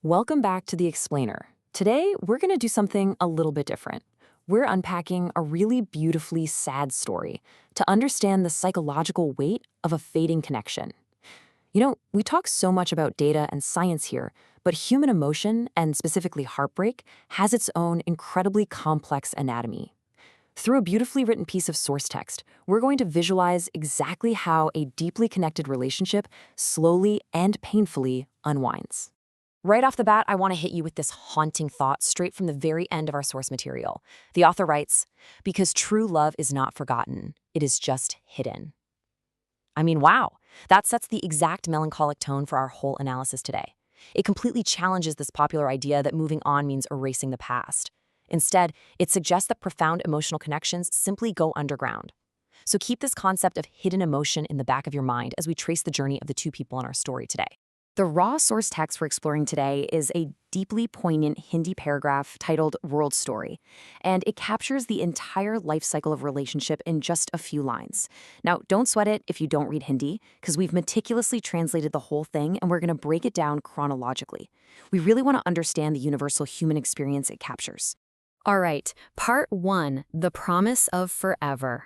Welcome back to The Explainer. Today, we're going to do something a little bit different. We're unpacking a really beautifully sad story to understand the psychological weight of a fading connection. We talk so much about data and science here, but human emotion, and specifically heartbreak, has its own incredibly complex anatomy. Through a beautifully written piece of source text, we're going to visualize exactly how a deeply connected relationship slowly and painfully unwinds. Right off the bat, I want to hit you with this haunting thought straight from the very end of our source material. The author writes, "Because true love is not forgotten, it is just hidden." I mean, wow, that sets the exact melancholic tone for our whole analysis today. It completely challenges this popular idea that moving on means erasing the past. Instead, it suggests that profound emotional connections simply go underground. So keep this concept of hidden emotion in the back of your mind as we trace the journey of the two people in our story today. The raw source text we're exploring today is a deeply poignant Hindi paragraph titled World Story, and it captures the entire life cycle of relationship in just a few lines. Now, don't sweat it if you don't read Hindi, because we've meticulously translated the whole thing and we're going to break it down chronologically. We really want to understand the universal human experience it captures. All right, part one, the promise of forever.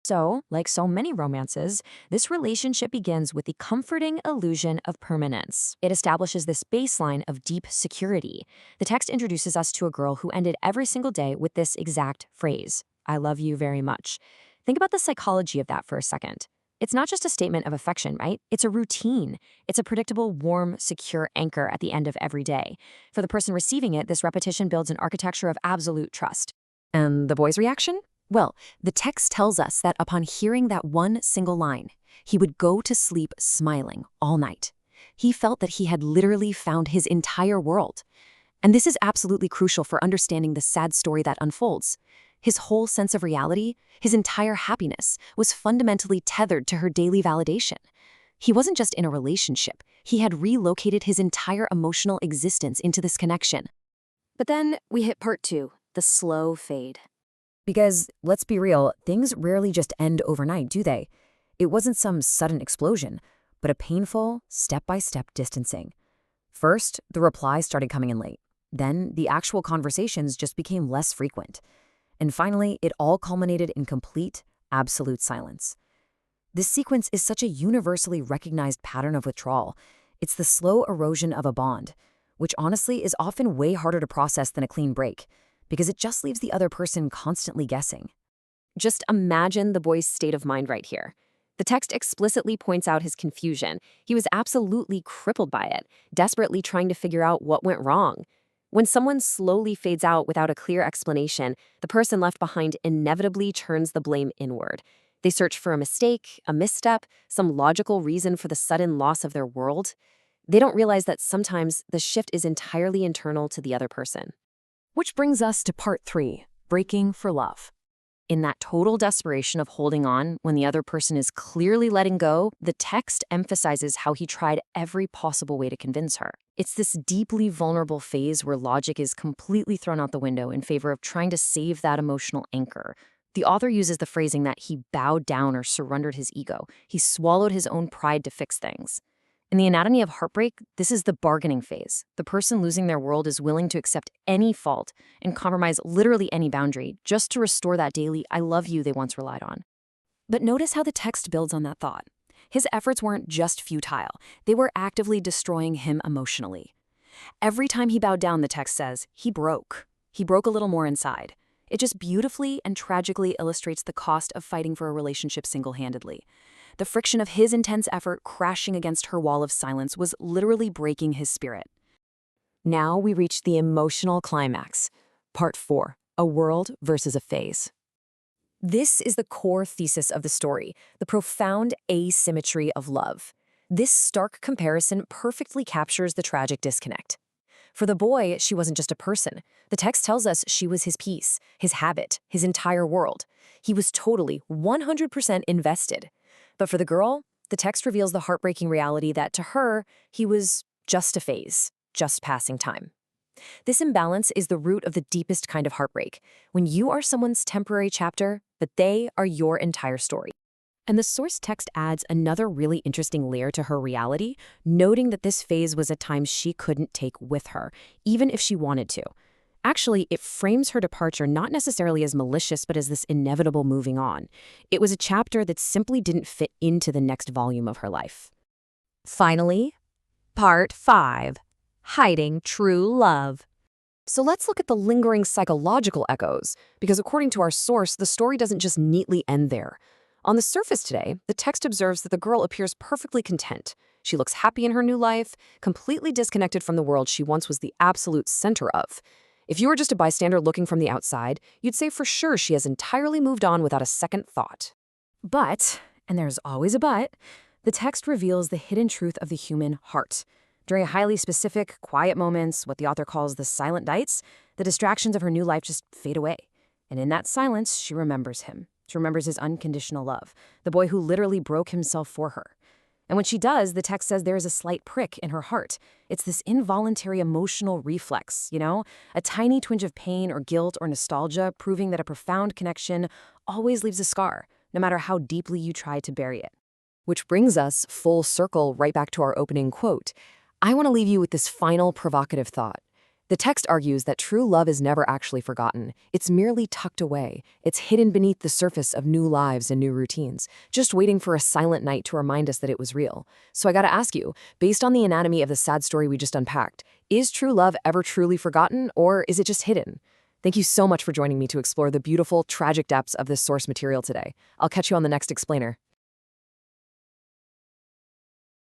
So, like so many romances, this relationship begins with the comforting illusion of permanence. It establishes this baseline of deep security. The text introduces us to a girl who ended every single day with this exact phrase, "I love you very much." Think about the psychology of that for a second. It's not just a statement of affection, right? It's a routine. It's a predictable, warm, secure anchor at the end of every day. For the person receiving it, this repetition builds an architecture of absolute trust. And the boy's reaction? Well, the text tells us that upon hearing that one single line, he would go to sleep smiling all night. He felt that he had literally found his entire world. And this is absolutely crucial for understanding the sad story that unfolds. His whole sense of reality, his entire happiness, was fundamentally tethered to her daily validation. He wasn't just in a relationship, he had relocated his entire emotional existence into this connection. But then we hit part two, the slow fade. Because, let's be real, things rarely just end overnight, do they? It wasn't some sudden explosion, but a painful, step-by-step distancing. First, the replies started coming in late. Then, the actual conversations just became less frequent. And finally, it all culminated in complete, absolute silence. This sequence is such a universally recognized pattern of withdrawal. It's the slow erosion of a bond, which honestly is often way harder to process than a clean break, because it just leaves the other person constantly guessing. Just imagine the boy's state of mind right here. The text explicitly points out his confusion. He was absolutely crippled by it, desperately trying to figure out what went wrong. When someone slowly fades out without a clear explanation, the person left behind inevitably turns the blame inward. They search for a mistake, a misstep, some logical reason for the sudden loss of their world. They don't realize that sometimes the shift is entirely internal to the other person. Which brings us to part three, breaking for love. In that total desperation of holding on when the other person is clearly letting go, the text emphasizes how he tried every possible way to convince her. It's this deeply vulnerable phase where logic is completely thrown out the window in favor of trying to save that emotional anchor. The author uses the phrasing that he bowed down or surrendered his ego. He swallowed his own pride to fix things. In the anatomy of heartbreak, this is the bargaining phase. The person losing their world is willing to accept any fault and compromise literally any boundary just to restore that daily "I love you" they once relied on. But notice how the text builds on that thought. His efforts weren't just futile. They were actively destroying him emotionally. Every time he bowed down, the text says, he broke. He broke a little more inside. It just beautifully and tragically illustrates the cost of fighting for a relationship single-handedly. The friction of his intense effort crashing against her wall of silence was literally breaking his spirit. Now we reach the emotional climax. Part 4, a world versus a phase. This is the core thesis of the story, the profound asymmetry of love. This stark comparison perfectly captures the tragic disconnect. For the boy, she wasn't just a person. The text tells us she was his peace, his habit, his entire world. He was totally, 100% invested. But for the girl, the text reveals the heartbreaking reality that to her, he was just a phase, just passing time. This imbalance is the root of the deepest kind of heartbreak, when you are someone's temporary chapter, but they are your entire story. And the source text adds another really interesting layer to her reality, noting that this phase was a time she couldn't take with her, even if she wanted to. Actually, it frames her departure not necessarily as malicious, but as this inevitable moving on. It was a chapter that simply didn't fit into the next volume of her life. Finally, Part 5. Hiding True Love. So let's look at the lingering psychological echoes, because according to our source, the story doesn't just neatly end there. On the surface today, the text observes that the girl appears perfectly content. She looks happy in her new life, completely disconnected from the world she once was the absolute center of. If you were just a bystander looking from the outside, you'd say for sure she has entirely moved on without a second thought. But, and there's always a but, the text reveals the hidden truth of the human heart. During highly specific, quiet moments, what the author calls the silent nights, the distractions of her new life just fade away. And in that silence, she remembers him. She remembers his unconditional love, the boy who literally broke himself for her. And when she does, the text says there is a slight prick in her heart. It's this involuntary emotional reflex, a tiny twinge of pain or guilt or nostalgia, proving that a profound connection always leaves a scar, no matter how deeply you try to bury it. Which brings us full circle right back to our opening quote. I want to leave you with this final provocative thought. The text argues that true love is never actually forgotten. It's merely tucked away. It's hidden beneath the surface of new lives and new routines, just waiting for a silent night to remind us that it was real. So I gotta ask you, based on the anatomy of the sad story we just unpacked, is true love ever truly forgotten, or is it just hidden? Thank you so much for joining me to explore the beautiful, tragic depths of this source material today. I'll catch you on the next explainer.